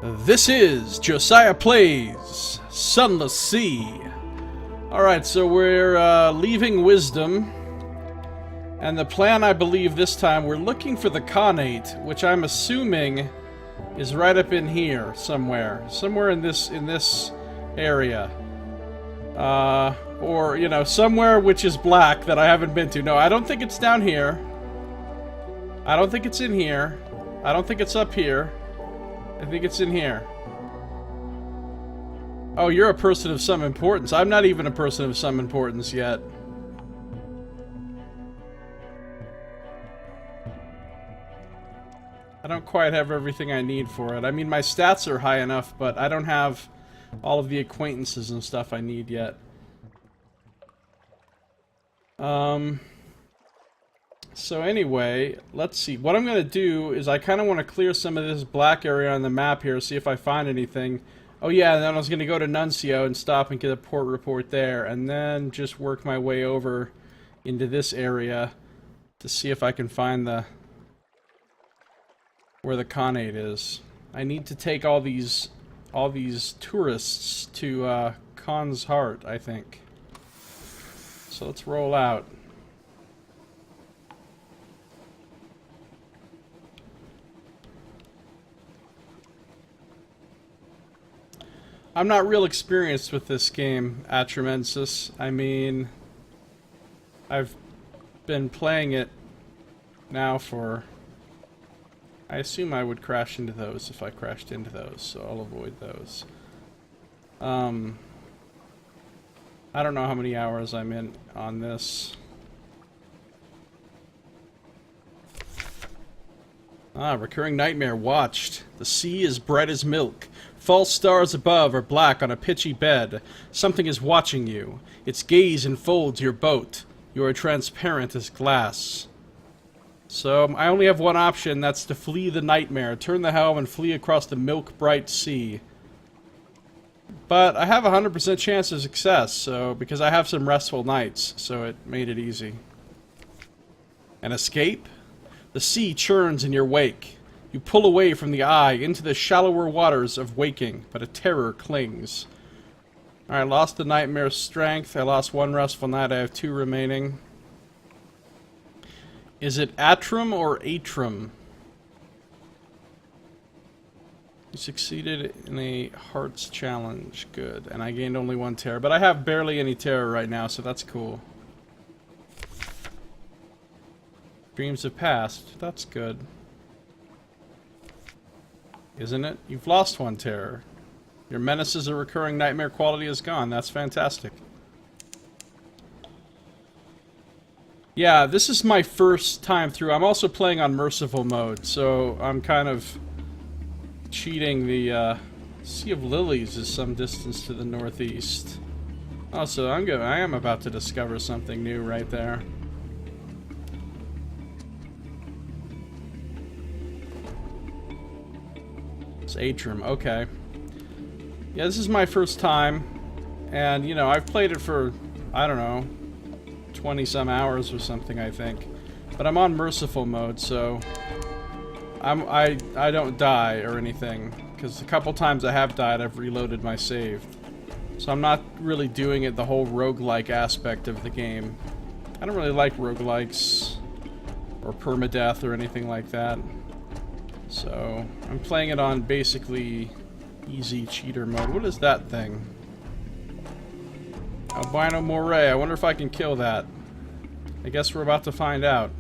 This is Josiah Plays Sunless Sea. Alright, so we're leaving Wisdom. And the plan, I believe, this time, we're looking for the Connate, which I'm assuming is right up in here somewhere. Somewhere in this area. Or, you know, somewhere which is black that I haven't been to. No, I don't think it's down here. I don't think it's in here. I don't think it's up here. I think it's in here. Oh, you're a person of some importance. I'm not even a person of some importance yet. I don't quite have everything I need for it. I mean, my stats are high enough, but I don't have all of the acquaintances and stuff I need yet. So anyway, let's see. What I'm going to do is I kind of want to clear some of this black area on the map here, see if I find anything. Oh yeah, and then I was going to go to Nuncio and stop and get a port report there, and then just work my way over into this area to see if I can find where the Connate is. I need to take all these tourists to Khan's Heart, I think. So let's roll out. I'm not real experienced with this game, Atramensis. I mean, I've been playing it now for... I assume I would crash into those if I crashed into those, so I'll avoid those. I don't know how many hours I'm in on this. Recurring nightmare watched. The sea is bright as milk. False stars above are black on a pitchy bed. Something is watching you. Its gaze enfolds your boat. You are transparent as glass. So, I only have one option, that's to flee the nightmare. Turn the helm and flee across the milk-bright sea. But I have a 100% chance of success, so because I have some restful nights, so it made it easy. An escape? The sea churns in your wake. You pull away from the eye into the shallower waters of waking, but a terror clings. Alright, I lost the nightmare's strength. I lost one restful night. I have 2 remaining. Is it Atrum or Atrum? You succeeded in a Hearts challenge. Good. And I gained only 1 terror. But I have barely any terror right now, so that's cool. Dreams have passed. That's good. Isn't it? You've lost 1 terror. Your menace as a recurring nightmare quality is gone. That's fantastic. Yeah, this is my first time through. I'm also playing on Merciful mode, so I'm kind of cheating. The Sea of Lilies is some distance to the northeast. Also, I am about to discover something new right there. It's Atrum, okay. Yeah, this is my first time, and, you know, I've played it for, I don't know, 20-some hours or something, I think. But I'm on Merciful mode, so I don't die or anything, because a couple times I have died, I've reloaded my save. So I'm not really doing it the whole roguelike aspect of the game. I don't really like roguelikes, or permadeath, or anything like that. So, I'm playing it on basically easy cheater mode. What is that thing? Albino Moray. I wonder if I can kill that. I guess we're about to find out.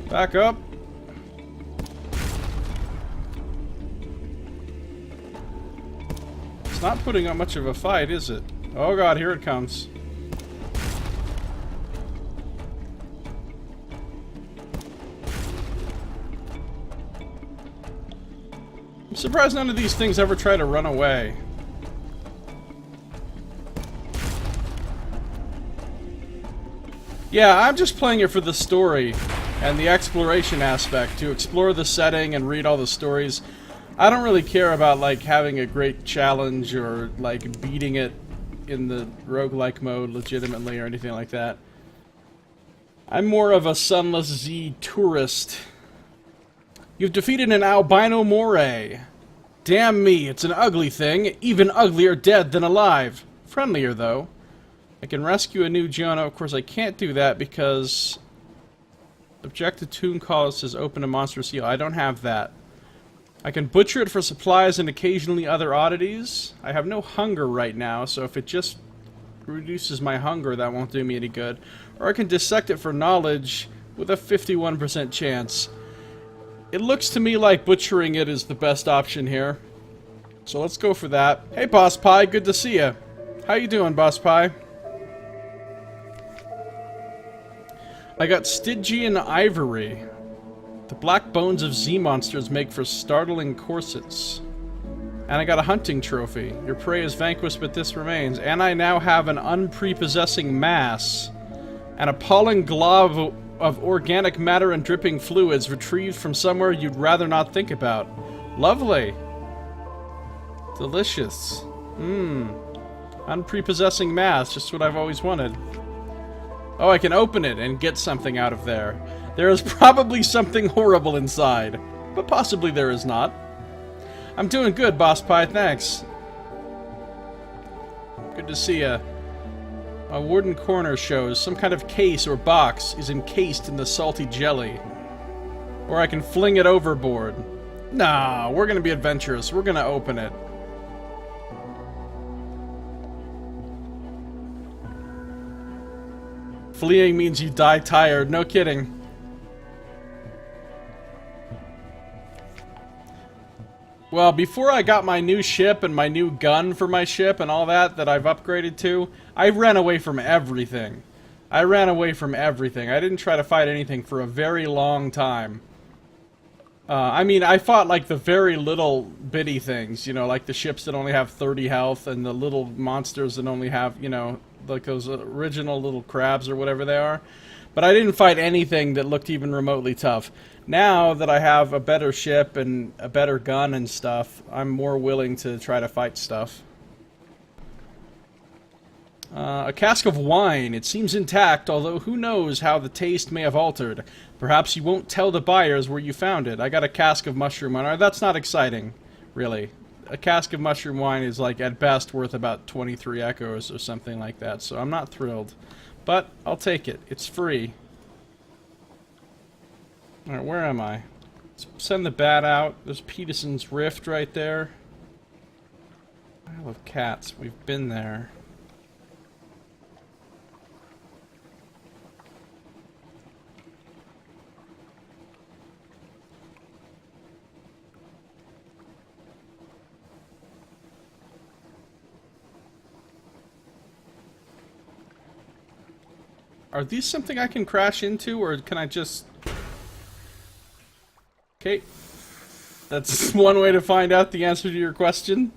Back up. It's not putting up much of a fight, is it? Oh god, here it comes. I'm surprised none of these things ever try to run away. Yeah, I'm just playing it for the story and the exploration aspect, to explore the setting and read all the stories. I don't really care about, like, having a great challenge or, like, beating it in the roguelike mode legitimately or anything like that. I'm more of a Sunless Sea tourist. You've defeated an albino moray. Damn me, it's an ugly thing. Even uglier dead than alive. Friendlier, though. I can rescue a new Jonah. Of course, I can't do that because... Objective Toon Call says open a monster seal. I don't have that. I can butcher it for supplies and occasionally other oddities. I have no hunger right now, so if it just reduces my hunger, that won't do me any good. Or I can dissect it for knowledge with a 51% chance. It looks to me like butchering it is the best option here. So let's go for that. Hey, Boss Pie, good to see ya. How you doing, Boss Pie? I got Stygian ivory. The black bones of Z-monsters make for startling corsets. And I got a hunting trophy. Your prey is vanquished, but this remains. And I now have an unprepossessing mass. An appalling glob of organic matter and dripping fluids retrieved from somewhere you'd rather not think about. Lovely. Delicious. Unprepossessing mass, just what I've always wanted. Oh, I can open it and get something out of there. There is probably something horrible inside. But possibly there is not. I'm doing good, Boss Pie, thanks. Good to see ya. A Warden Corner shows some kind of case or box is encased in the salty jelly. Or I can fling it overboard. Nah, we're gonna be adventurous. We're gonna open it. Fleeing means you die tired. No kidding. Well, before I got my new ship and my new gun for my ship and all that I've upgraded to, I ran away from everything. I didn't try to fight anything for a very long time. I mean, I fought like the very little bitty things, you know, like the ships that only have 30 health and the little monsters that only have, you know, like those original little crabs or whatever they are. But I didn't fight anything that looked even remotely tough. Now that I have a better ship and a better gun and stuff, I'm more willing to try to fight stuff. A cask of wine. It seems intact, although who knows how the taste may have altered. Perhaps you won't tell the buyers where you found it. I got a cask of mushroom wine. That's not exciting, really. A cask of mushroom wine is, like, at best worth about 23 echoes or something like that, so I'm not thrilled. But I'll take it. It's free. Alright, where am I? Let's send the bat out. There's Peterson's Rift right there. Isle of Cats. We've been there. Are these something I can crash into, or can I just... Okay. That's one way to find out the answer to your question.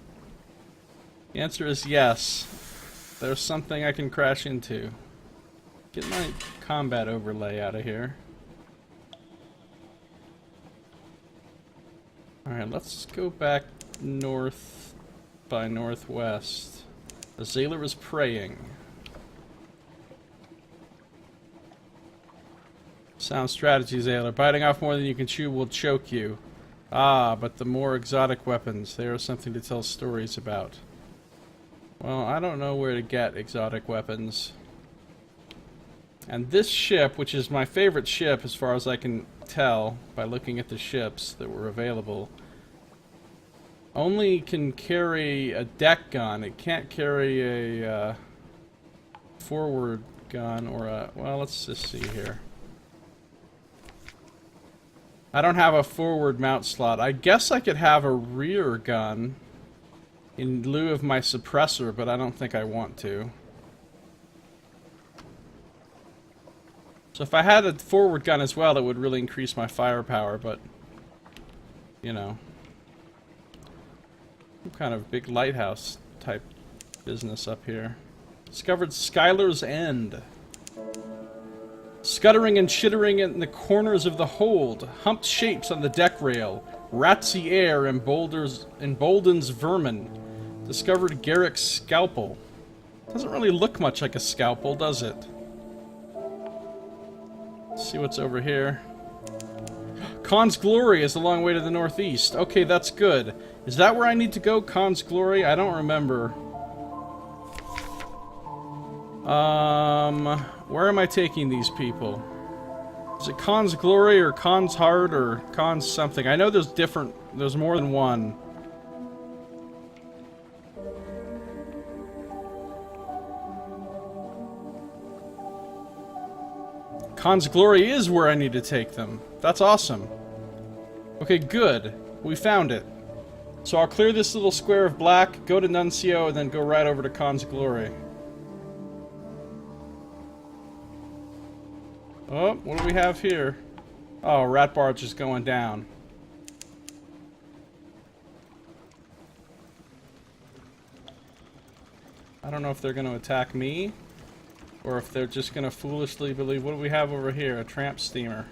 The answer is yes. There's something I can crash into. Get my combat overlay out of here. Alright, let's go back north by northwest. The Zailer is praying. Sound strategy, Zailer. Biting off more than you can chew will choke you. Ah, but the more exotic weapons, they are something to tell stories about. Well, I don't know where to get exotic weapons. And this ship, which is my favorite ship as far as I can tell by looking at the ships that were available, only can carry a deck gun. It can't carry a forward gun or a... Well, let's just see here. I don't have a forward mount slot. I guess I could have a rear gun in lieu of my suppressor, but I don't think I want to. So if I had a forward gun as well, that would really increase my firepower, but... You know. Some kind of big lighthouse type business up here. Discovered Skylar's End. Scuttering and chittering in the corners of the hold, humped shapes on the deck rail, Ratsy air emboldens vermin. Discovered Garrick's scalpel. Doesn't really look much like a scalpel, does it? Let's see what's over here. Khan's Glory is a long way to the northeast. Okay, that's good. Is that where I need to go, Khan's Glory? I don't remember. Where am I taking these people? Is it Khan's Glory or Khan's Heart or Khan's something? I know there's more than one. Khan's Glory is where I need to take them. That's awesome. Okay, good. We found it. So I'll clear this little square of black, go to Nuncio, and then go right over to Khan's Glory. Oh, what do we have here? Oh, Rat Barge is going down. I don't know if they're going to attack me, or if they're just going to foolishly believe... What do we have over here? A tramp steamer.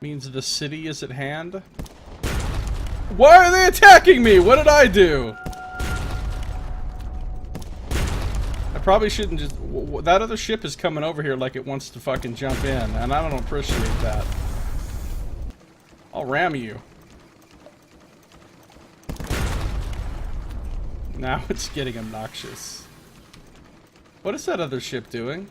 Means the city is at hand? Why are they attacking me? What did I do? I probably shouldn't just... That other ship is coming over here like it wants to fucking jump in, and I don't appreciate that. I'll ram you. Now it's getting obnoxious. What is that other ship doing?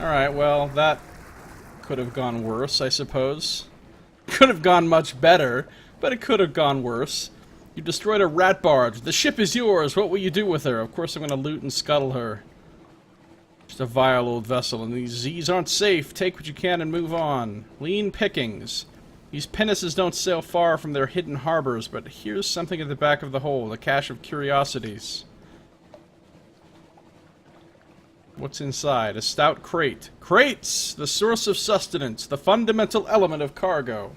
Alright, well, that could have gone worse, I suppose. Could have gone much better, but it could have gone worse. You destroyed a rat barge. The ship is yours. What will you do with her? Of course I'm going to loot and scuttle her. Just a vile old vessel, and these Z's aren't safe. Take what you can and move on. Lean pickings. These pinnaces don't sail far from their hidden harbors, but here's something at the back of the hold, a cache of curiosities. What's inside? A stout crate. Crates! The source of sustenance, the fundamental element of cargo.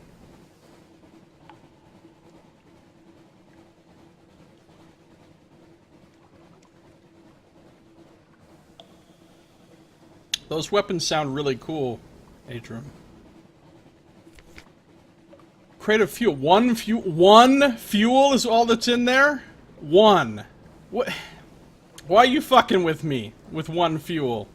Those weapons sound really cool, Adrian. Crate of fuel. One fuel is all that's in there? One. What? Why are you fucking with me with one fuel?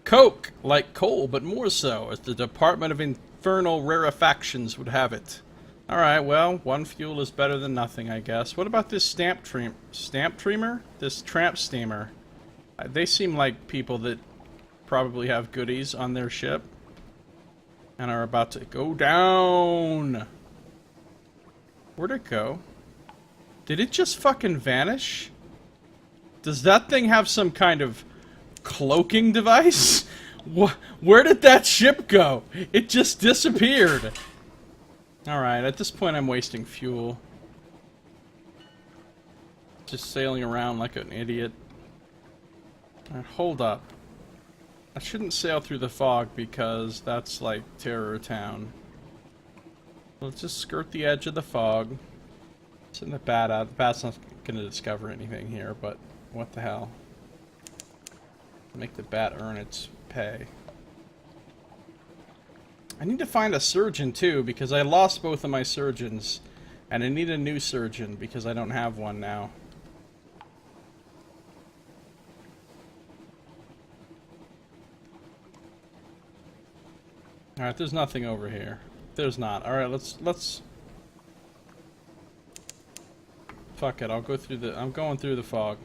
Coke, like coal, but more so, as the Department of Infernal Rarefactions would have it. Alright, well, one fuel is better than nothing, I guess. What about this stamp treamer? This tramp steamer? They seem like people that probably have goodies on their ship and are about to go down. Where'd it go? Did it just fucking vanish? Does that thing have some kind of cloaking device? Where did that ship go? It just disappeared. Alright, at this point I'm wasting fuel. Just sailing around like an idiot. Alright, hold up. I shouldn't sail through the fog because that's like Terror Town. Let's just skirt the edge of the fog. Send the bat out. The bat's not going to discover anything here, but what the hell. Make the bat earn its pay. I need to find a surgeon too, because I lost both of my surgeons. And I need a new surgeon because I don't have one now. Alright, there's nothing over here. There's not. Alright, let's... Fuck it, I'll go through the... I'm going through the fog.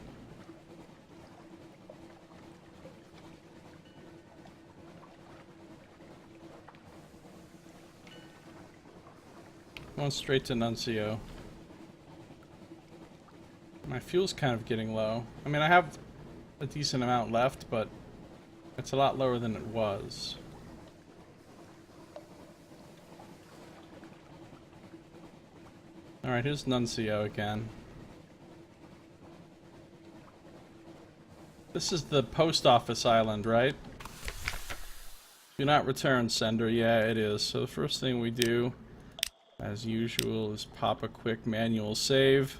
Going straight to Nuncio. My fuel's kind of getting low. I mean, I have a decent amount left, but it's a lot lower than it was. Alright, here's Nuncio again. This is the post office island, right? Do not return, sender. Yeah, it is. So the first thing we do, as usual, is pop a quick manual save.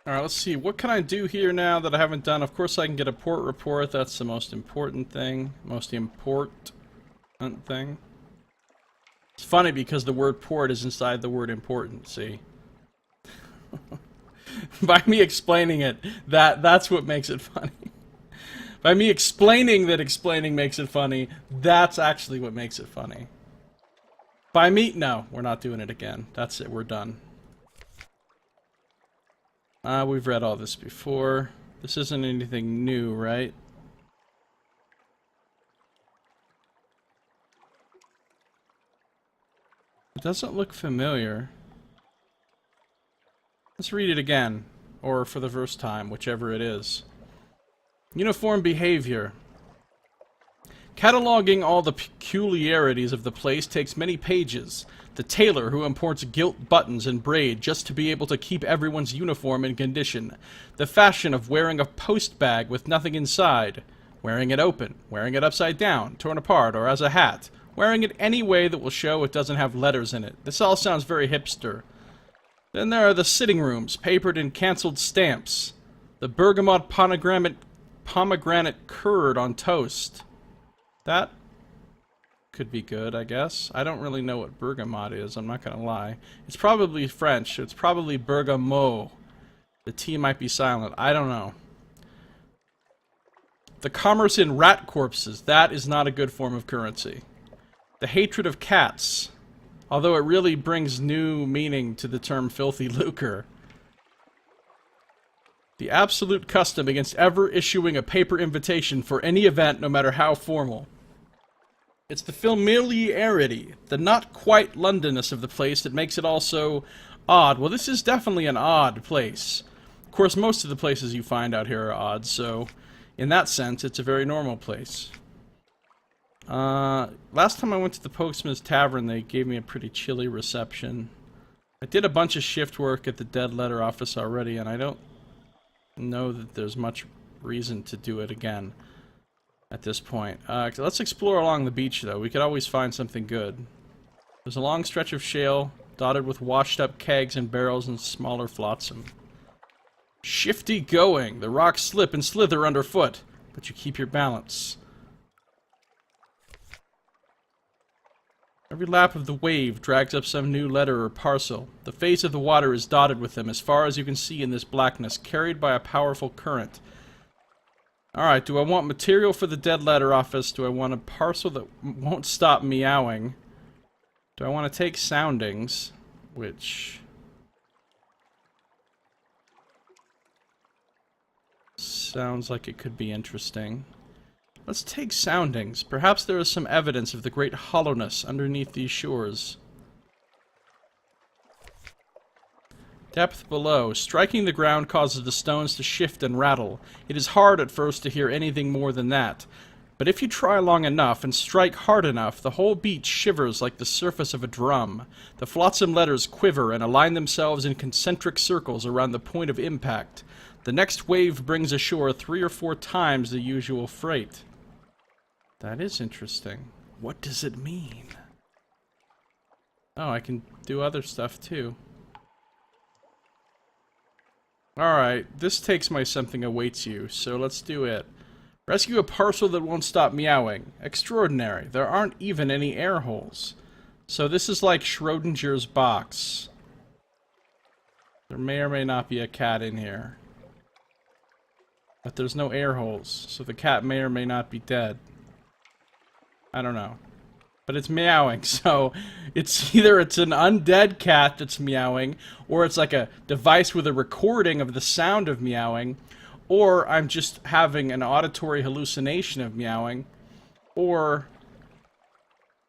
Alright, let's see. What can I do here now that I haven't done? Of course I can get a port report. That's the most important thing. Most important thing. It's funny because the word port is inside the word important, see? By me explaining it, that's what makes it funny. By me explaining that explaining makes it funny, that's actually what makes it funny. By me, no, we're not doing it again. That's it, we're done. We've read all this before. This isn't anything new, right? It doesn't look familiar. Let's read it again, or for the first time, whichever it is. Uniform behavior. Cataloging all the peculiarities of the place takes many pages. The tailor who imports gilt buttons and braid just to be able to keep everyone's uniform in condition. The fashion of wearing a post bag with nothing inside. Wearing it open. Wearing it upside down, torn apart, or as a hat. Wearing it any way that will show it doesn't have letters in it. This all sounds very hipster. Then there are the sitting rooms, papered in cancelled stamps. The bergamot pomegranate curd on toast. That could be good, I guess. I don't really know what bergamot is, I'm not gonna lie. It's probably French. It's probably bergamot. The T might be silent. I don't know. The commerce in rat corpses. That is not a good form of currency. The hatred of cats. Although it really brings new meaning to the term filthy lucre. The absolute custom against ever issuing a paper invitation for any event, no matter how formal. It's the familiarity, the not quite Londonness of the place that makes it all so odd. Well, this is definitely an odd place. Of course, most of the places you find out here are odd, so in that sense, it's a very normal place. Last time I went to the Postman's Tavern, they gave me a pretty chilly reception. I did a bunch of shift work at the dead letter office already, and I don't know that there's much reason to do it again at this point. Let's explore along the beach, though. We could always find something good. There's a long stretch of shale, dotted with washed-up kegs and barrels and smaller flotsam. Shifty going. The rocks slip and slither underfoot, but you keep your balance. Every lap of the wave drags up some new letter or parcel. The face of the water is dotted with them as far as you can see in this blackness, carried by a powerful current. Alright, do I want material for the dead letter office? Do I want a parcel that won't stop meowing? Do I want to take soundings? Which sounds like it could be interesting. Let's take soundings. Perhaps there is some evidence of the great hollowness underneath these shores. Depth below. Striking the ground causes the stones to shift and rattle. It is hard at first to hear anything more than that. But if you try long enough and strike hard enough, the whole beach shivers like the surface of a drum. The flotsam letters quiver and align themselves in concentric circles around the point of impact. The next wave brings ashore 3 or 4 times the usual freight. That is interesting. What does it mean? Oh, I can do other stuff too. Alright, this takes my something awaits you, so let's do it. Rescue a parcel that won't stop meowing. Extraordinary. There aren't even any air holes. So this is like Schrodinger's box. There may or may not be a cat in here. But there's no air holes, so the cat may or may not be dead. I don't know. But it's meowing, so it's either it's an undead cat that's meowing, or it's like a device with a recording of the sound of meowing, or I'm just having an auditory hallucination of meowing, or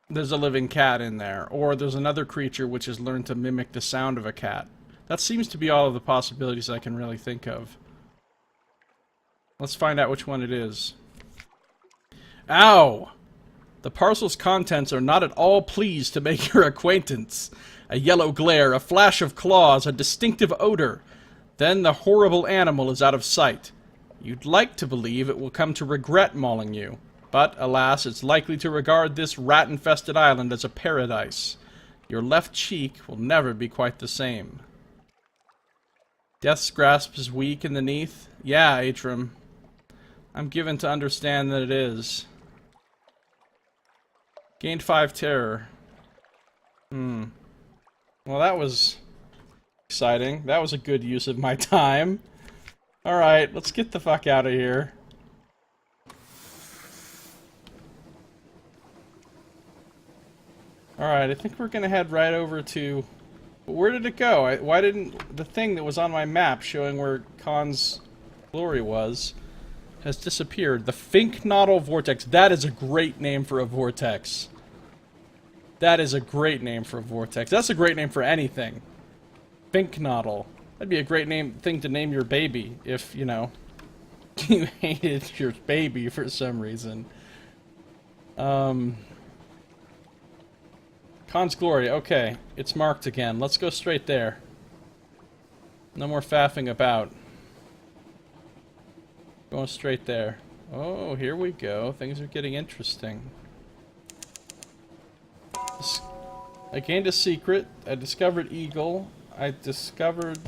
there's a living cat in there, or there's another creature which has learned to mimic the sound of a cat. That seems to be all of the possibilities I can really think of. Let's find out which one it is. Ow! The parcel's contents are not at all pleased to make your acquaintance. A yellow glare, a flash of claws, a distinctive odor. Then the horrible animal is out of sight. You'd like to believe it will come to regret mauling you, but alas, it's likely to regard this rat-infested island as a paradise. Your left cheek will never be quite the same. Death's grasp is weak in the neath. Yeah, Atrim. I'm given to understand that it is. Gained 5 terror. Well, that was exciting. That was a good use of my time. Alright, let's get the fuck out of here. Alright, I think we're gonna head right over to... Where did it go? Why didn't... The thing that was on my map showing where Khan's glory was has disappeared. The Finknodle Vortex. That is a great name for a vortex. That is a great name for a vortex. That's a great name for anything. Finknodle. That'd be a great thing to name your baby if, you know, you hated your baby for some reason. Khan's Glory. Okay, it's marked again. Let's go straight there. No more faffing about. Going straight there. Oh, here we go. Things are getting interesting. I gained a secret. I discovered Eagle. I discovered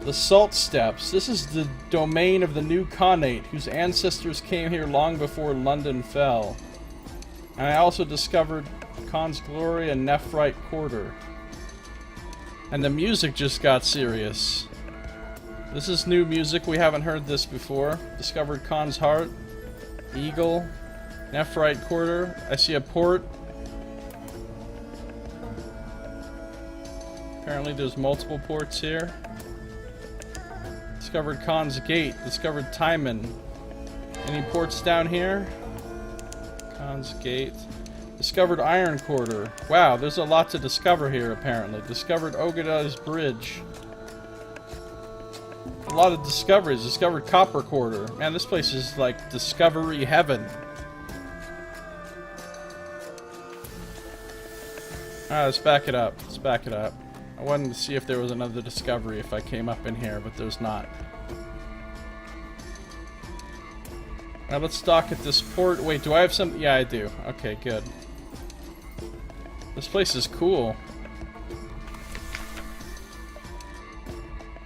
the Salt Steps. This is the domain of the new Khanate, whose ancestors came here long before London fell. And I also discovered Khan's Glory and Nephrite Quarter. And the music just got serious. This is new music. We haven't heard this before. Discovered Khan's Heart. Eagle. Nephrite Quarter. I see a port. Apparently there's multiple ports here. Discovered Khan's Gate. Discovered Timon. Any ports down here? Khan's Gate. Discovered Iron Quarter. Wow, there's a lot to discover here, apparently. Discovered Ogadai's Bridge. A lot of discoveries. Discovered Copper Quarter. Man, this place is like discovery heaven. Alright, let's back it up. Let's back it up. I wanted to see if there was another discovery if I came up in here, but there's not. Alright, let's dock at this port. Wait, do I have some? Yeah, I do. Okay, good. This place is cool.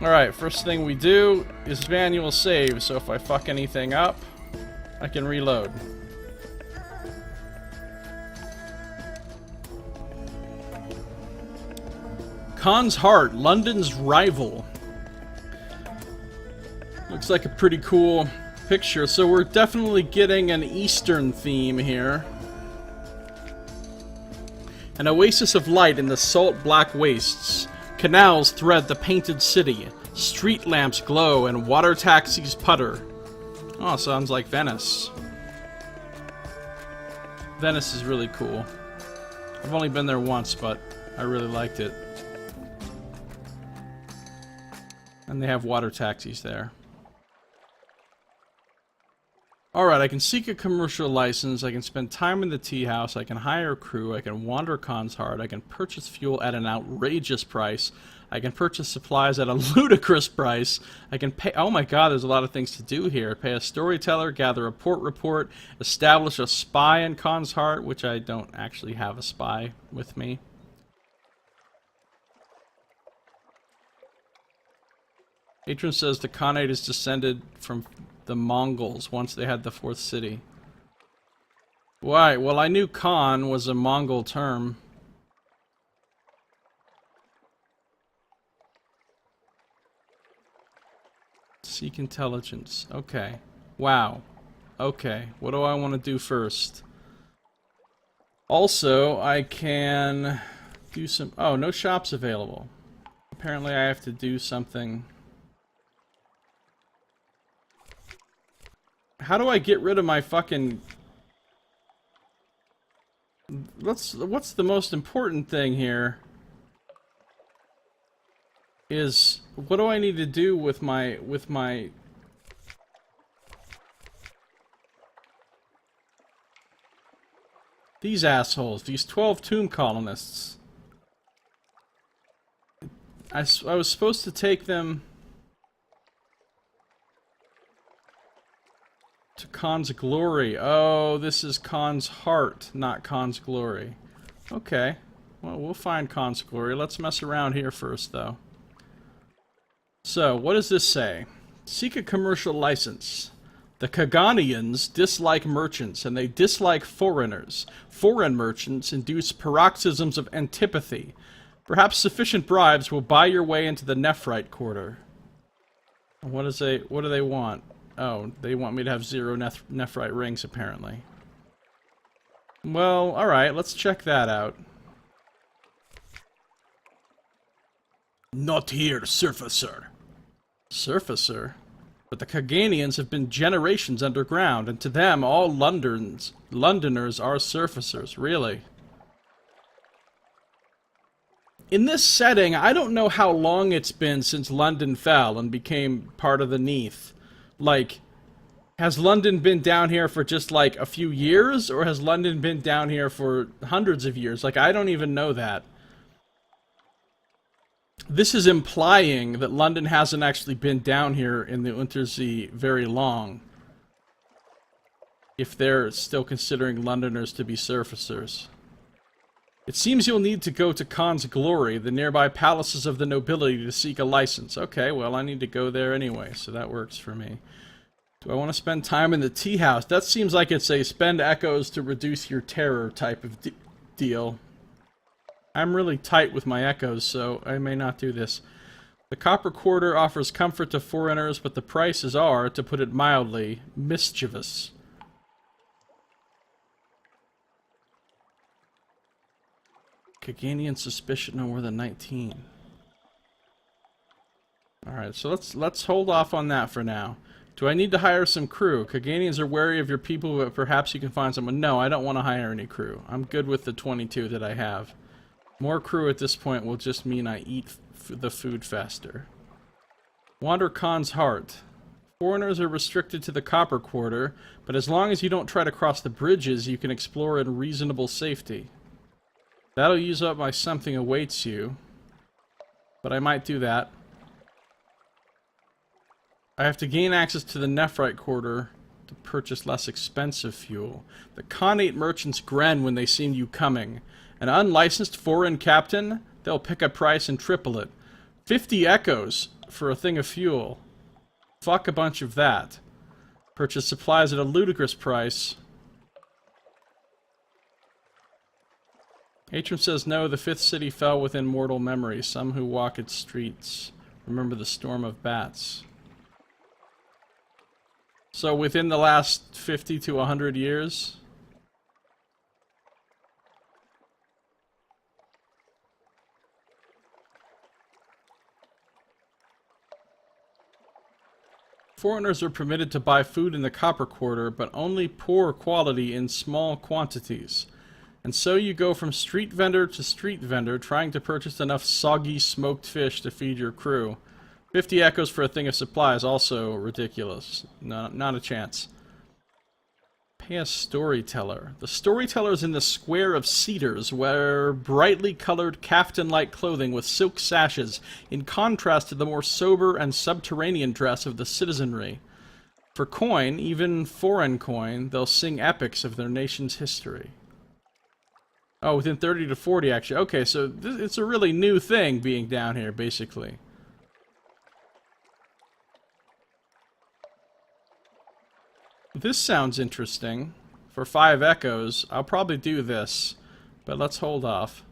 Alright, first thing we do is manual save, so if I fuck anything up, I can reload. Khan's Heart, London's rival. Looks like a pretty cool picture. So we're definitely getting an Eastern theme here. An oasis of light in the salt black wastes. Canals thread the painted city. Street lamps glow and water taxis putter. Oh, sounds like Venice. Venice is really cool. I've only been there once, but I really liked it. And they have water taxis there. Alright, I can seek a commercial license, I can spend time in the tea house, I can hire a crew, I can wander Khan's Heart, I can purchase fuel at an outrageous price, I can purchase supplies at a ludicrous price, I can pay... Oh my god, there's a lot of things to do here. Pay a storyteller, gather a port report, establish a spy in Khan's Heart, which I don't actually have a spy with me. Atron says the Khanate is descended from the Mongols once they had the fourth city. Why? Well, I knew Khan was a Mongol term. Seek intelligence. Okay. Wow. Okay. What do I want to do first? Also, I can do some... Oh, no shops available. Apparently I have to do something... How do I get rid of my fucking... What's the most important thing here? Is... What do I need to do with my... These assholes, these 12 tomb colonists. I was supposed to take them... Khan's glory. Oh, this is Khan's heart, not Khan's glory. Okay. Well, we'll find Khan's glory. Let's mess around here first, though. So, what does this say? Seek a commercial license. The Kaganians dislike merchants, and they dislike foreigners. Foreign merchants induce paroxysms of antipathy. Perhaps sufficient bribes will buy your way into the Nephrite quarter. What do they want? Oh, they want me to have 0 Nephrite rings, apparently. Well, alright, let's check that out. Not here, surfacer. Surfacer? But the Kaganians have been generations underground, and to them all Londoners are surfacers, really. In this setting, I don't know how long it's been since London fell and became part of the Neath. Like, has London been down here for just like a few years, or has London been down here for hundreds of years? Like, I don't even know that. This is implying that London hasn't actually been down here in the Unterzee very long, if they're still considering Londoners to be surfacers. It seems you'll need to go to Khan's Glory, the nearby palaces of the nobility, to seek a license. Okay, well, I need to go there anyway, so that works for me. Do I want to spend time in the tea house? That seems like it's a spend echoes to reduce your terror type of deal. I'm really tight with my echoes, so I may not do this. The Copper Quarter offers comfort to foreigners, but the prices are, to put it mildly, mischievous. Kaganian suspicion no more than 19. Alright, so let's hold off on that for now. Do I need to hire some crew? Kaganians are wary of your people, but perhaps you can find someone. No, I don't want to hire any crew. I'm good with the 22 that I have. More crew at this point will just mean I eat the food faster. Wander Khan's heart. Foreigners are restricted to the Copper Quarter, but as long as you don't try to cross the bridges, you can explore in reasonable safety. That'll use up my something awaits you, but I might do that. I have to gain access to the Nephrite Quarter to purchase less expensive fuel. The Khanate merchants grin when they see you coming. An unlicensed foreign captain, they'll pick a price and triple it. 50 echoes for a thing of fuel. Fuck a bunch of that. Purchase supplies at a ludicrous price. Atrum says no, the 5th city fell within mortal memory. Some who walk its streets remember the storm of bats. So within the last 50 to 100 years? Foreigners are permitted to buy food in the Copper Quarter, but only poor quality in small quantities. And so you go from street vendor to street vendor, trying to purchase enough soggy smoked fish to feed your crew. 50 echoes for a thing of supplies, also ridiculous. No, not a chance. Pay a storyteller. The storyteller's in the Square of Cedars, wear brightly colored caftan-like clothing with silk sashes, in contrast to the more sober and subterranean dress of the citizenry. For coin, even foreign coin, they'll sing epics of their nation's history. Oh, within 30 to 40, actually. Okay, so it's a really new thing being down here, basically. This sounds interesting. For 5 echoes, I'll probably do this, but let's hold off.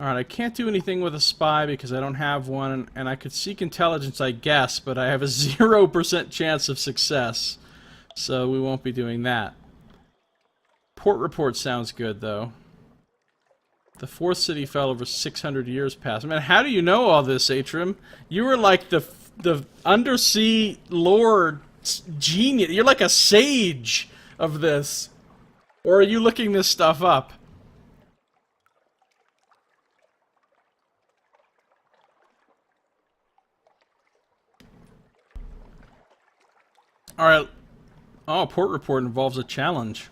Alright, I can't do anything with a spy because I don't have one, and I could seek intelligence, I guess, but I have a 0% chance of success, so we won't be doing that. Port report sounds good, though. The 4th city fell over 600 years past. I mean, how do you know all this, Atrum? You were like the undersea lore genius. You're like a sage of this. Or are you looking this stuff up? Alright. Oh, port report involves a challenge.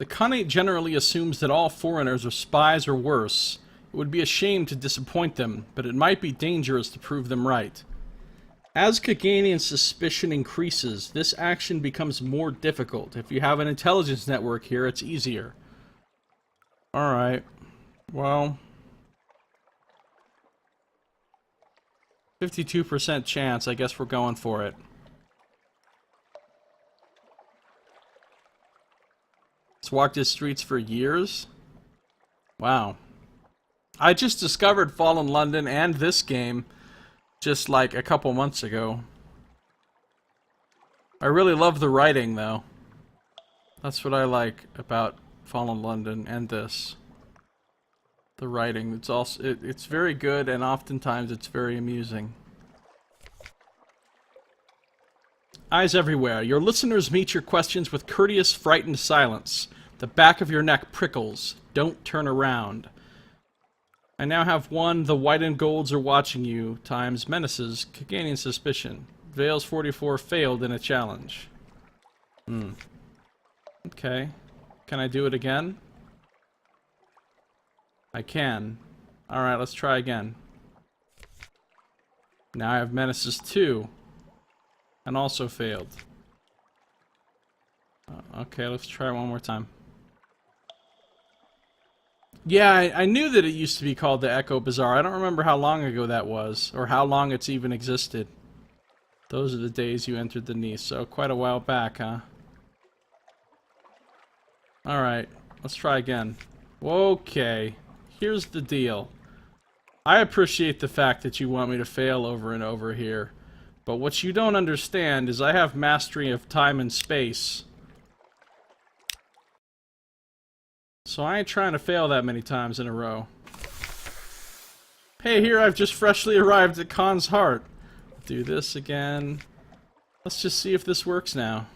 The Khanate generally assumes that all foreigners are spies or worse. It would be a shame to disappoint them, but it might be dangerous to prove them right. As Kaganian suspicion increases, this action becomes more difficult. If you have an intelligence network here, it's easier. Alright. Well... 52% chance, I guess we're going for it. It's walked his streets for years? Wow. I just discovered Fallen London and this game just like a couple months ago. I really love the writing though. That's what I like about Fallen London and this. The writing, it's also it's very good and oftentimes it's very amusing. Eyes everywhere. Your listeners meet your questions with courteous, frightened silence. The back of your neck prickles. Don't turn around. I now have one, the white and golds are watching you, times menaces, Kaganian suspicion. Vales 44 failed in a challenge. Okay. Can I do it again? I can. Alright, let's try again. Now I have menaces 2. And also failed. Okay, let's try one more time. Yeah, I knew that it used to be called the Echo Bazaar. I don't remember how long ago that was, or how long it's even existed. Those are the days you entered the Nice, so quite a while back, huh? Alright, let's try again. Okay, here's the deal. I appreciate the fact that you want me to fail over and over here, but what you don't understand is I have mastery of time and space. So I ain't trying to fail that many times in a row. Hey, here I've just freshly arrived at Khan's heart. Do this again. Let's just see if this works now.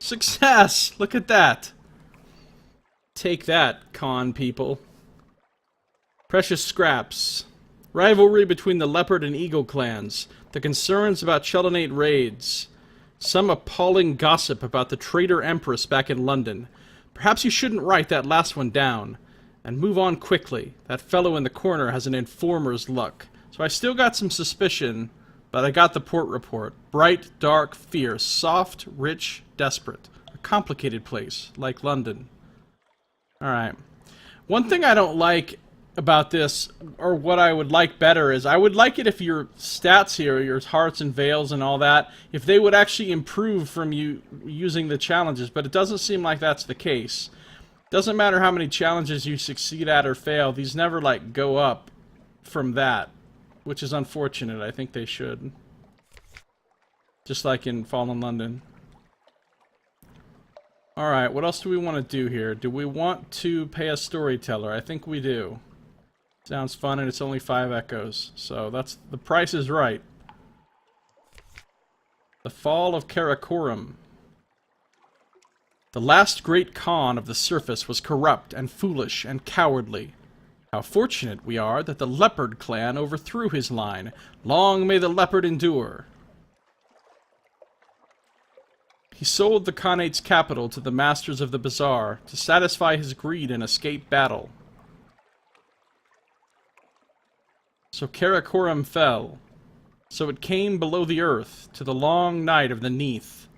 Success! Look at that! Take that, Khan people. Precious scraps. Rivalry between the Leopard and Eagle clans. The concerns about Chelenate raids. Some appalling gossip about the traitor Empress back in London. Perhaps you shouldn't write that last one down. And move on quickly. That fellow in the corner has an informer's luck. So I still got some suspicion, but I got the port report. Bright, dark, fierce, soft, rich, desperate. A complicated place, like London. Alright. One thing I don't like about this, or what I would like better, is I would like it if your stats here, your hearts and veils and all that, if they would actually improve from you using the challenges, but it doesn't seem like that's the case. Doesn't matter how many challenges you succeed at or fail, these never, like, go up from that, which is unfortunate. I think they should. Just like in Fallen London. Alright, what else do we want to do here? Do we want to pay a storyteller? I think we do. Sounds fun, and it's only 5 echoes. So that's... the price is right. The Fall of Karakoram. The last great Khan of the surface was corrupt and foolish and cowardly. How fortunate we are that the Leopard clan overthrew his line. Long may the Leopard endure. He sold the Khanate's capital to the masters of the bazaar to satisfy his greed and escape battle. So Karakoram fell. So it came below the earth to the long night of the Neath.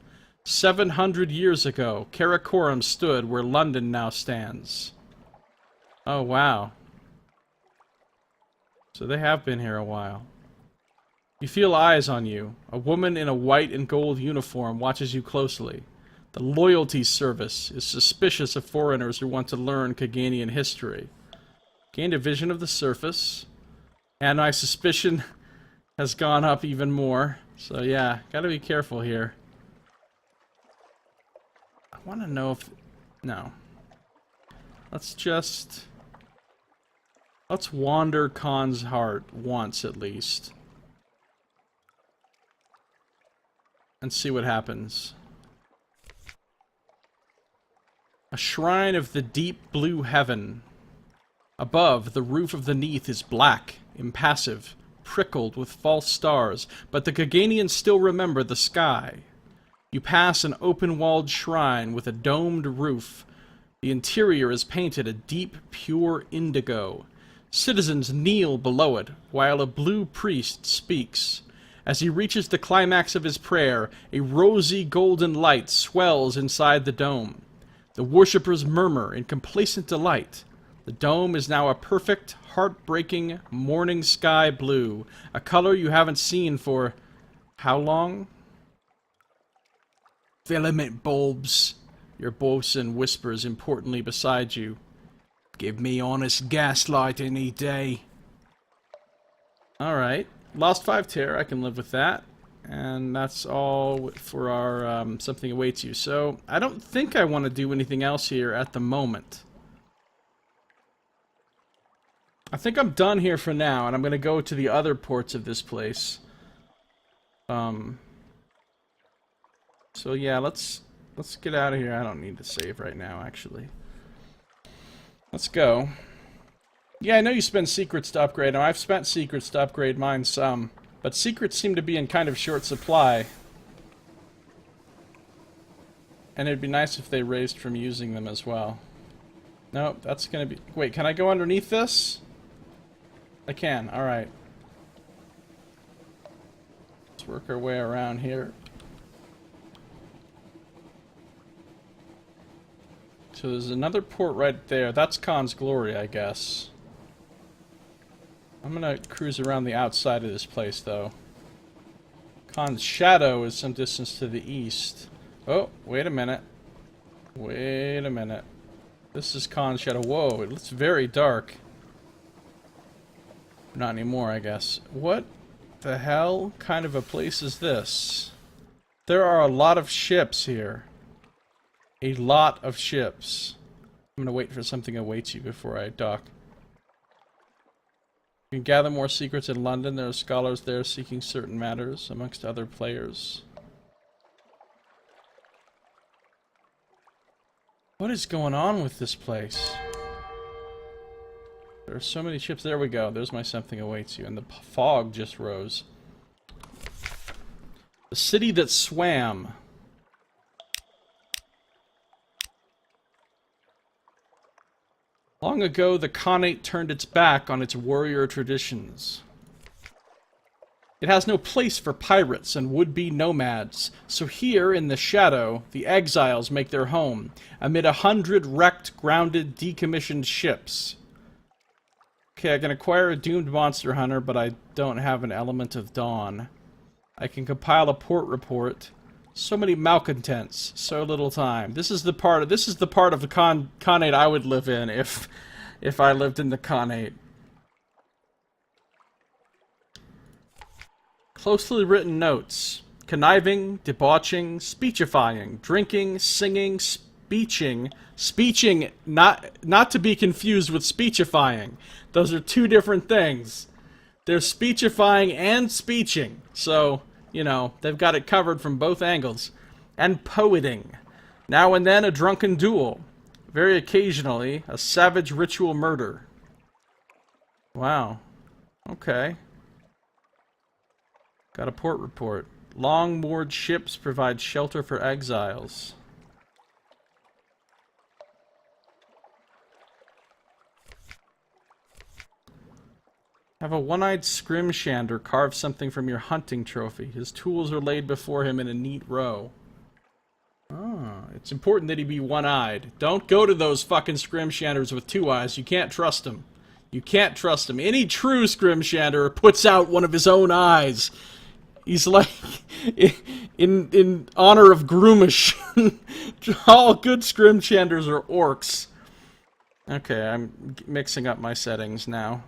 700 years ago, Karakoram stood where London now stands. Oh, wow. So they have been here a while. You feel eyes on you. A woman in a white and gold uniform watches you closely. The loyalty service is suspicious of foreigners who want to learn Kaganian history. Gained a vision of the surface. And my suspicion has gone up even more. So yeah, gotta be careful here. I want to know if... no. Let's wander Khan's heart once at least. And see what happens. A shrine of the deep blue heaven. Above, the roof of the Neath is black, impassive, prickled with false stars, but the Kaganians still remember the sky. You pass an open-walled shrine with a domed roof. The interior is painted a deep, pure indigo. Citizens kneel below it, while a blue priest speaks. As he reaches the climax of his prayer, a rosy golden light swells inside the dome. The worshippers murmur in complacent delight. The dome is now a perfect, heartbreaking morning sky blue, a color you haven't seen for how long? Filament bulbs, your bosun whispers importantly beside you. Give me honest gaslight any day. Alright, lost 5 tear, I can live with that. And that's all for our something awaits you. So, I don't think I want to do anything else here at the moment. I think I'm done here for now, and I'm going to go to the other ports of this place. So yeah, let's get out of here. I don't need to save right now, actually. Let's go. Yeah, I know you spend secrets to upgrade them. I've spent secrets to upgrade mine some, but secrets seem to be in kind of short supply. And it'd be nice if they raised from using them as well. Nope, that's gonna be... Wait, can I go underneath this? I can, alright. Let's work our way around here. So there's another port right there. That's Khan's Glory, I guess. I'm gonna cruise around the outside of this place, though. Khan's Shadow is some distance to the east. Oh, wait a minute. Wait a minute. This is Khan's Shadow. Whoa, it looks very dark. Not anymore, I guess. What the hell kind of a place is this? There are a lot of ships here. A lot of ships. I'm gonna wait for something awaits you before I dock. You can gather more secrets in London. There are scholars there seeking certain matters, amongst other players. What is going on with this place? There are so many ships. There we go. There's my something awaits you. And the fog just rose. The city that swam. Long ago, the Khanate turned its back on its warrior traditions. It has no place for pirates and would-be nomads, so here in the shadow, the exiles make their home, amid 100 wrecked, grounded, decommissioned ships. Okay, I can acquire a doomed monster hunter, but I don't have an element of dawn. I can compile a port report. So many malcontents, so little time. This is the part of the Khanate I would live in if I lived in the Khanate. Closely written notes. Conniving, debauching, speechifying, drinking, singing, speeching. Speeching, not to be confused with speechifying. Those are two different things. They're speechifying and speeching. So, you know, they've got it covered from both angles. And poeting. Now and then a drunken duel. Very occasionally, a savage ritual murder. Wow. Okay. Got a port report. Long-moored ships provide shelter for exiles. Have a one-eyed scrimshander carve something from your hunting trophy. His tools are laid before him in a neat row. Ah, it's important that he be one-eyed. Don't go to those fucking scrimshanders with 2 eyes. You can't trust them. You can't trust them. Any true scrimshander puts out one of his own eyes. He's like, in honor of Groomish. All good scrimshanders are orcs. Okay, I'm mixing up my settings now.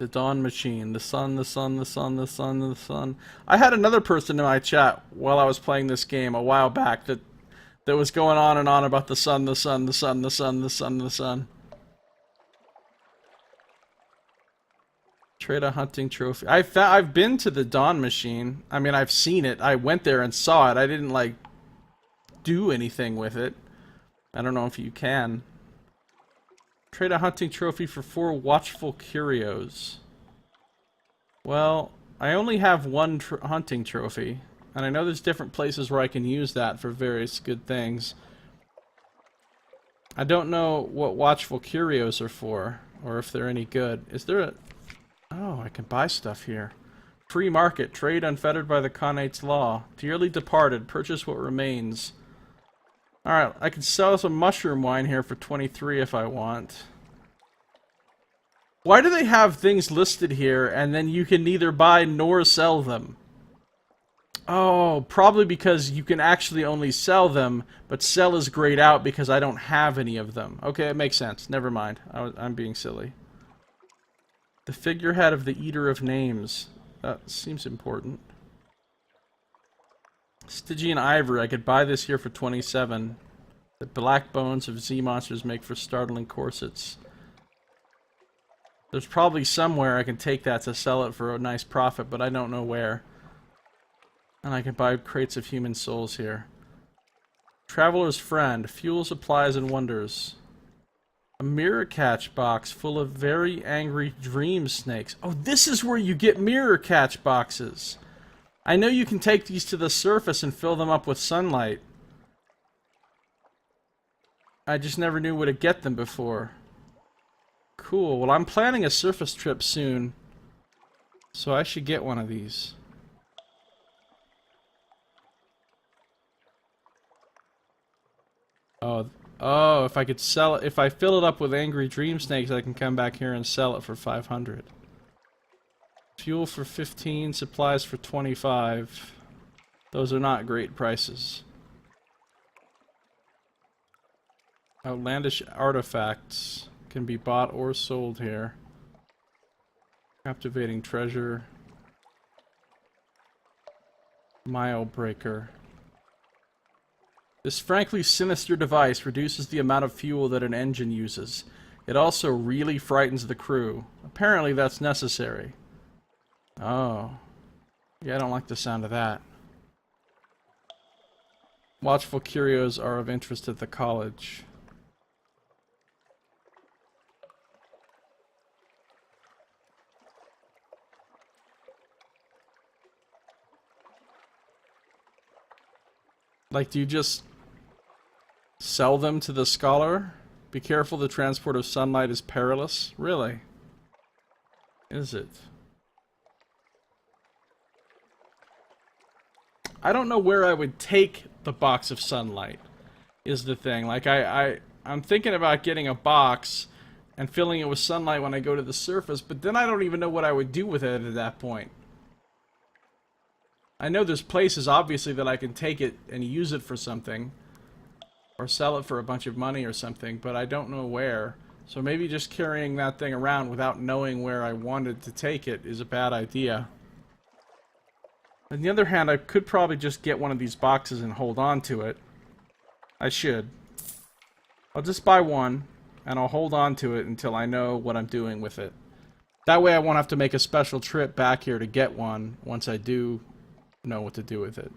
The Dawn Machine, the sun, the sun, the sun, the sun, the sun. I had another person in my chat while I was playing this game a while back that was going on and on about the sun, the sun, the sun, the sun, the sun, the sun. Trade a hunting trophy. I've been to the Dawn Machine. I mean, I've seen it. I went there and saw it. I didn't, like, do anything with it. I don't know if you can. Trade a hunting trophy for 4 watchful curios. Well, I only have 1 hunting trophy. And I know there's different places where I can use that for various good things. I don't know what Watchful Curios are for, or if they're any good. Is there a... Oh, I can buy stuff here. Free market. Trade unfettered by the Khanate's law. Dearly departed. Purchase what remains. Alright, I can sell some mushroom wine here for 23 if I want. Why do they have things listed here and then you can neither buy nor sell them? Oh, probably because you can actually only sell them, but sell is grayed out because I don't have any of them. Okay, it makes sense. Never mind. I'm being silly. The figurehead of the Eater of Names. That seems important. Stygian Ivory. I could buy this here for 27. The black bones of sea monsters make for startling corsets. There's probably somewhere I can take that to sell it for a nice profit, but I don't know where. And I can buy crates of human souls here. Traveler's Friend. Fuel, supplies, and wonders. A mirror catch box full of very angry dream snakes. Oh, this is where you get mirror catch boxes. I know you can take these to the surface and fill them up with sunlight. I just never knew where to get them before. Cool. Well, I'm planning a surface trip soon, so I should get one of these. Oh, if I could sell it, if I fill it up with angry dream snakes, I can come back here and sell it for 500. Fuel for 15, supplies for 25. Those are not great prices. Outlandish artifacts can be bought or sold here. Captivating treasure. Mile breaker. This frankly sinister device reduces the amount of fuel that an engine uses. It also really frightens the crew. Apparently that's necessary. Oh. Yeah, I don't like the sound of that. Watchful curios are of interest at the college. Like, do you just sell them to the scholar? Be careful, the transport of sunlight is perilous. Really? Is it? I don't know where I would take the box of sunlight, is the thing. Like, I'm thinking about getting a box and filling it with sunlight when I go to the surface, but then I don't even know what I would do with it at that point. I know there's places, obviously, that I can take it and use it for something. Or sell it for a bunch of money or something, but I don't know where. So maybe just carrying that thing around without knowing where I wanted to take it is a bad idea. On the other hand, I could probably just get one of these boxes and hold on to it. I should. I'll just buy one, and I'll hold on to it until I know what I'm doing with it. That way I won't have to make a special trip back here to get one once I do know what to do with it.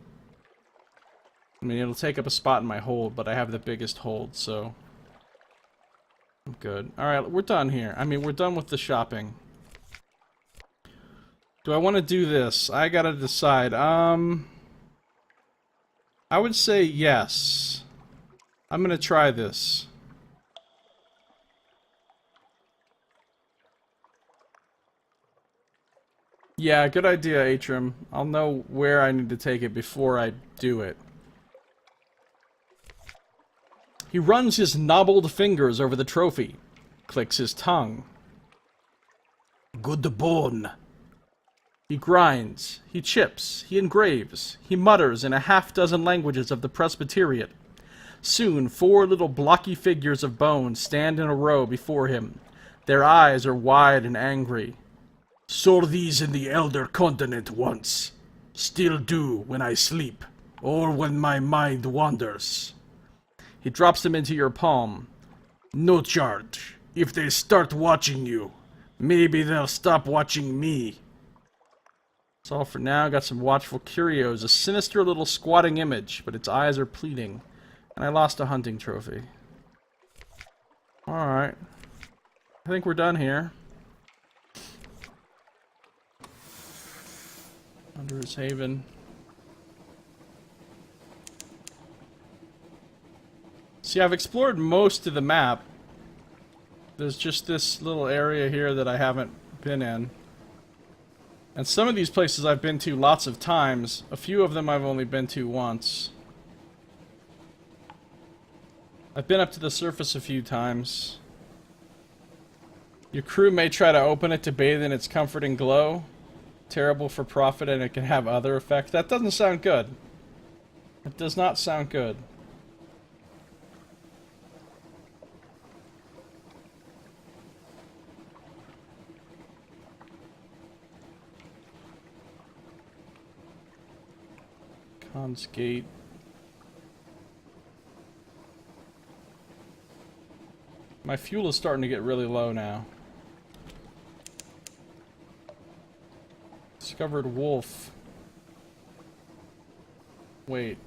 I mean, it'll take up a spot in my hold, but I have the biggest hold, so I'm good. Alright, we're done here. I mean, we're done with the shopping. Do I want to do this? I gotta decide. I would say yes. I'm gonna try this. Yeah, good idea, Atrim. I'll know where I need to take it before I do it. He runs his knobbled fingers over the trophy, clicks his tongue. Good bone. He grinds, he chips, he engraves, he mutters in a half-dozen languages of the Presbyterian. Soon, 4 little blocky figures of bone stand in a row before him. Their eyes are wide and angry. Saw these in the Elder Continent once. Still do when I sleep, or when my mind wanders. He drops them into your palm. No charge. If they start watching you, maybe they'll stop watching me. That's all for now. Got some watchful curios. A sinister little squatting image, but its eyes are pleading. And I lost a hunting trophy. Alright. I think we're done here. Under his haven. See, I've explored most of the map. There's just this little area here that I haven't been in. And some of these places I've been to lots of times. A few of them I've only been to once. I've been up to the surface a few times. Your crew may try to open it to bathe in its comforting glow. Terrible for profit, and it can have other effects. That doesn't sound good. It does not sound good. Khan's Gate. My fuel is starting to get really low now. Discovered wolf. Wait.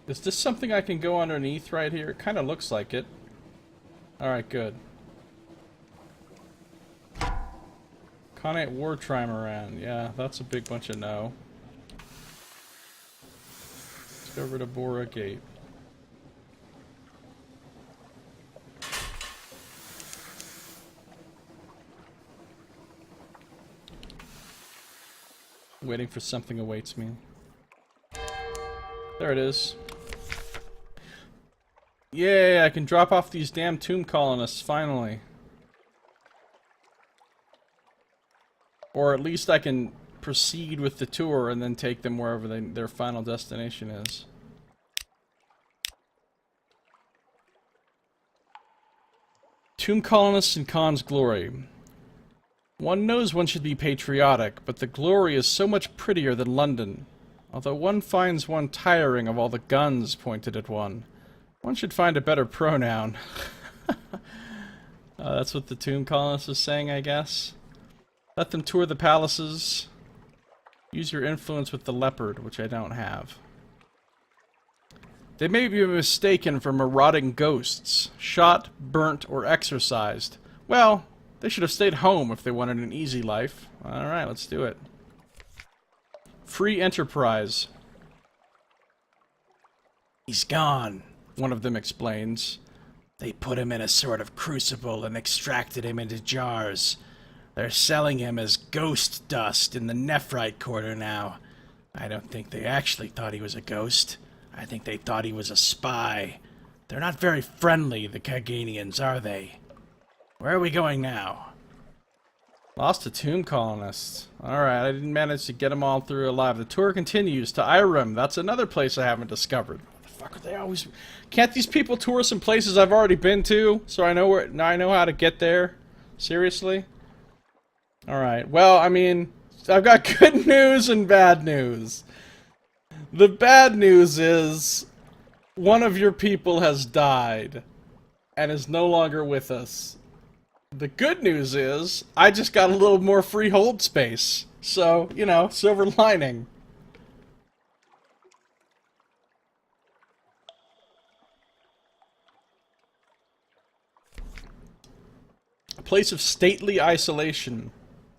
Is this something I can go underneath right here? It kind of looks like it. Alright, good. Khanate War Trimaran. Yeah, that's a big bunch of no. Discovered a Bora Gate. Waiting for something awaits me. There it is. Yay, I can drop off these damn tomb colonists, finally. Or at least I can proceed with the tour and then take them wherever their final destination is. Tomb colonists in Khan's glory. One knows one should be patriotic, but the glory is so much prettier than London. Although one finds one tiring of all the guns pointed at one. One should find a better pronoun. That's what the tomb colonist is saying, I guess. Let them tour the palaces. Use your influence with the leopard, which I don't have. They may be mistaken for marauding ghosts, shot, burnt, or exorcised. Well, they should have stayed home if they wanted an easy life. Alright, let's do it. Free enterprise. He's gone, one of them explains. They put him in a sort of crucible and extracted him into jars. They're selling him as ghost dust in the nephrite quarter now. I don't think they actually thought he was a ghost. I think they thought he was a spy. They're not very friendly, the Kaganians, are they? Where are we going now? Lost a tomb colonist. Alright, I didn't manage to get them all through alive. The tour continues to Irem. That's another place I haven't discovered. What the fuck are they always... Can't these people tour some places I've already been to? So I know I know how to get there? Seriously? Alright, well, I mean, I've got good news and bad news. The bad news is one of your people has died and is no longer with us. The good news is I just got a little more free hold space. So, you know, silver lining. A place of stately isolation.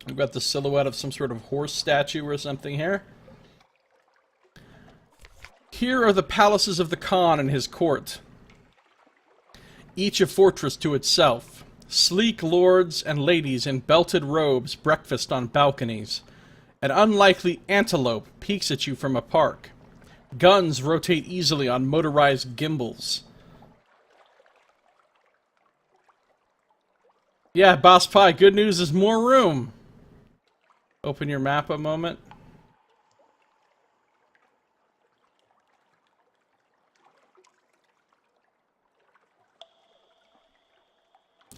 We've got the silhouette of some sort of horse statue or something here. Here are the palaces of the Khan and his court. Each a fortress to itself. Sleek lords and ladies in belted robes breakfast on balconies. An unlikely antelope peeks at you from a park. Guns rotate easily on motorized gimbals. Yeah, Boss Pie, good news is more room. Open your map a moment.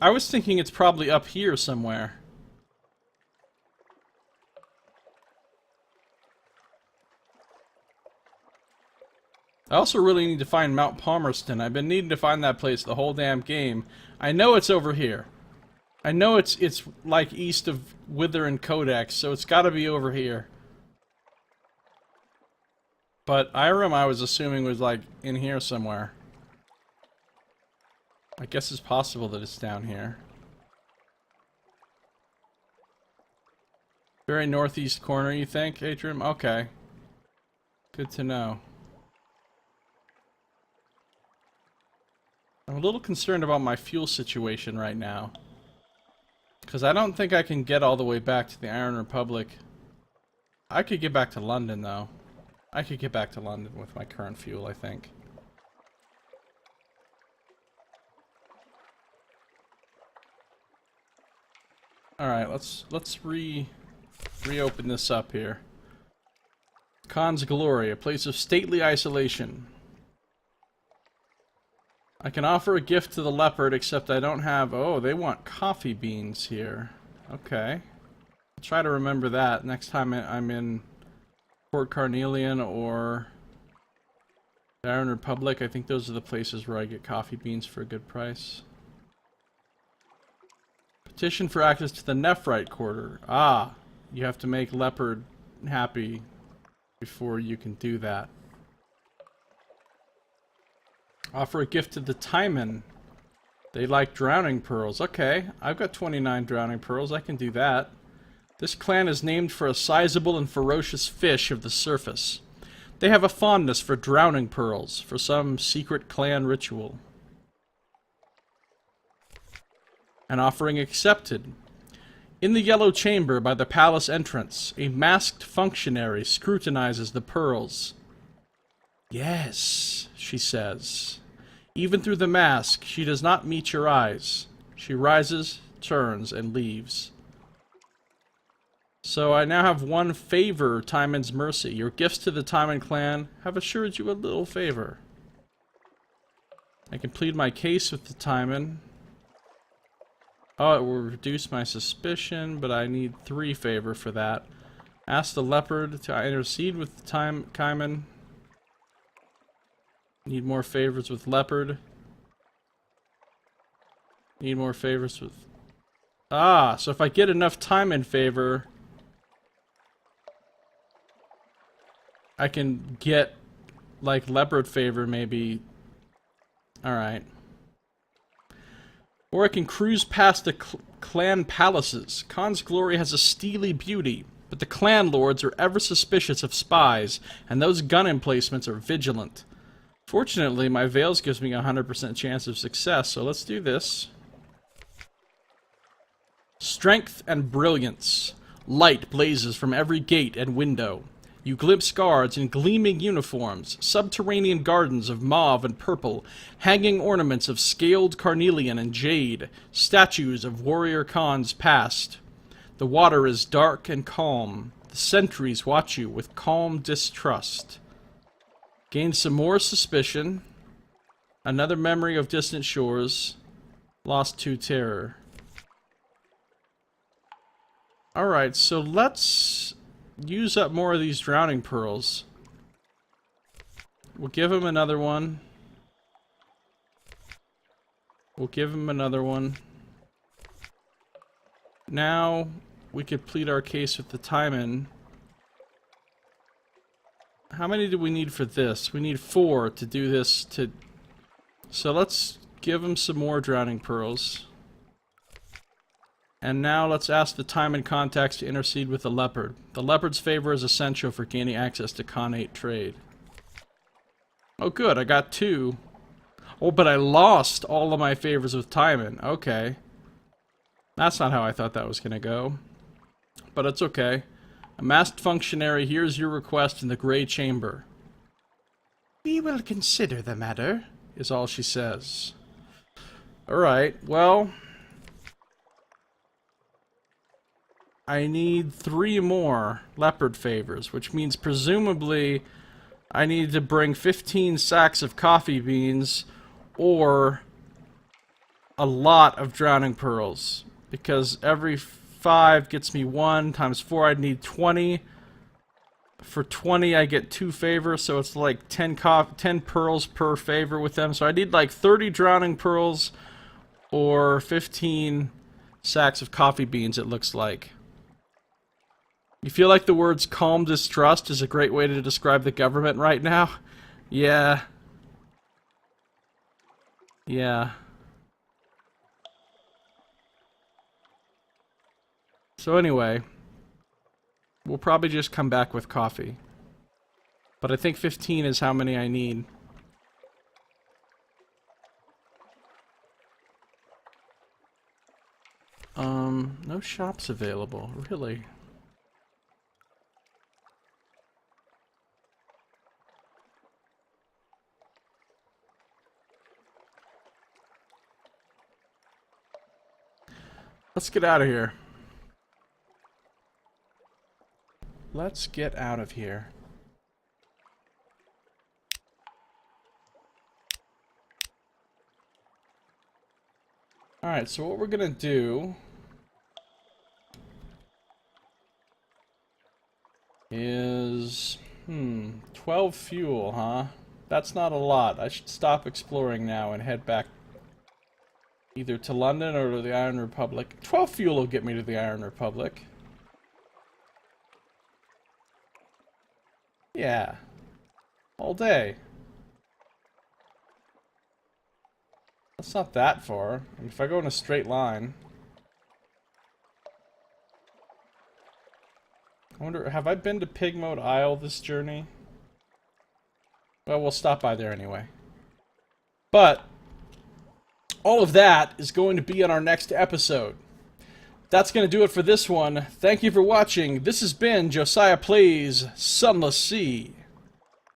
I was thinking it's probably up here somewhere. I also really need to find Mount Palmerston. I've been needing to find that place the whole damn game. I know it's over here. I know it's like east of Wither and Codex, so it's got to be over here. But Irem, I was assuming, was like in here somewhere. I guess it's possible that it's down here. Very northeast corner, you think, Atrium? Okay. Good to know. I'm a little concerned about my fuel situation right now. Because I don't think I can get all the way back to the Iron Republic. I could get back to London, though. I could get back to London with my current fuel, I think. Alright, let's reopen this up here. Khan's Glory, a place of stately isolation. I can offer a gift to the leopard, except I don't have... Oh, they want coffee beans here. Okay. I'll try to remember that next time I'm in Port Carnelian or the Iron Republic. I think those are the places where I get coffee beans for a good price. Petition for access to the Nephrite Quarter. Ah, you have to make Leopard happy before you can do that. Offer a gift to the Timon. They like drowning pearls. Okay, I've got 29 drowning pearls. I can do that. This clan is named for a sizable and ferocious fish of the surface. They have a fondness for drowning pearls, for some secret clan ritual. An offering accepted. In the Yellow Chamber by the palace entrance, a masked functionary scrutinizes the pearls. Yes, she says. Even through the mask, she does not meet your eyes. She rises, turns, and leaves. So I now have one favor, Timon's Mercy. Your gifts to the Timon clan have assured you a little favor. I can plead my case with the Timon. Oh, it will reduce my suspicion, but I need 3 favor for that. Ask the leopard to intercede with the Timon. Need more favors with leopard. Need more favors with... Ah, so if I get enough Timon favor, I can get, like, leopard favor, maybe. Alright. Or I can cruise past the clan palaces. Khan's Glory has a steely beauty, but the clan lords are ever suspicious of spies, and those gun emplacements are vigilant. Fortunately, my Veils gives me a 100% chance of success, so let's do this. Strength and brilliance. Light blazes from every gate and window. You glimpse guards in gleaming uniforms, subterranean gardens of mauve and purple, hanging ornaments of scaled carnelian and jade, statues of warrior Khans past. The water is dark and calm. The sentries watch you with calm distrust. Gain some more suspicion. Another memory of distant shores. Lost 2 terror. Alright, so let's use up more of these drowning pearls. We'll give him another one. We'll give him another one. Now we could plead our case with the Timon. How many do we need for this? We need 4 to do this to... So let's give him some more drowning pearls. And now let's ask the Timon contacts to intercede with the leopard. The leopard's favor is essential for gaining access to Khanate trade. Oh good, I got 2. Oh, but I lost all of my favors with Timon. Okay. That's not how I thought that was gonna go. But it's okay. A masked functionary hears your request in the Grey Chamber. We will consider the matter, is all she says. Alright, well... I need 3 more leopard favors, which means presumably I need to bring 15 sacks of coffee beans or a lot of drowning pearls, because every 5 gets me 1 times 4. I'd need 20. For 20 I get 2 favors, so it's like 10 pearls per favor with them. So I need like 30 drowning pearls or 15 sacks of coffee beans, it looks like. You feel like the words calm distrust is a great way to describe the government right now? Yeah. Yeah. So anyway, we'll probably just come back with coffee. But I think 15 is how many I need. No shops available, really. Let's get out of here. Let's get out of here. Alright, so what we're gonna do is 12 fuel, huh? That's not a lot. I should stop exploring now and head back either to London or to the Iron Republic. 12 fuel will get me to the Iron Republic. Yeah. All day. That's not that far. I mean, if I go in a straight line... I wonder, have I been to Pigmote Isle this journey? Well, we'll stop by there anyway. But all of that is going to be on our next episode. That's going to do it for this one. Thank you for watching. This has been Josiah Plays Sunless Sea.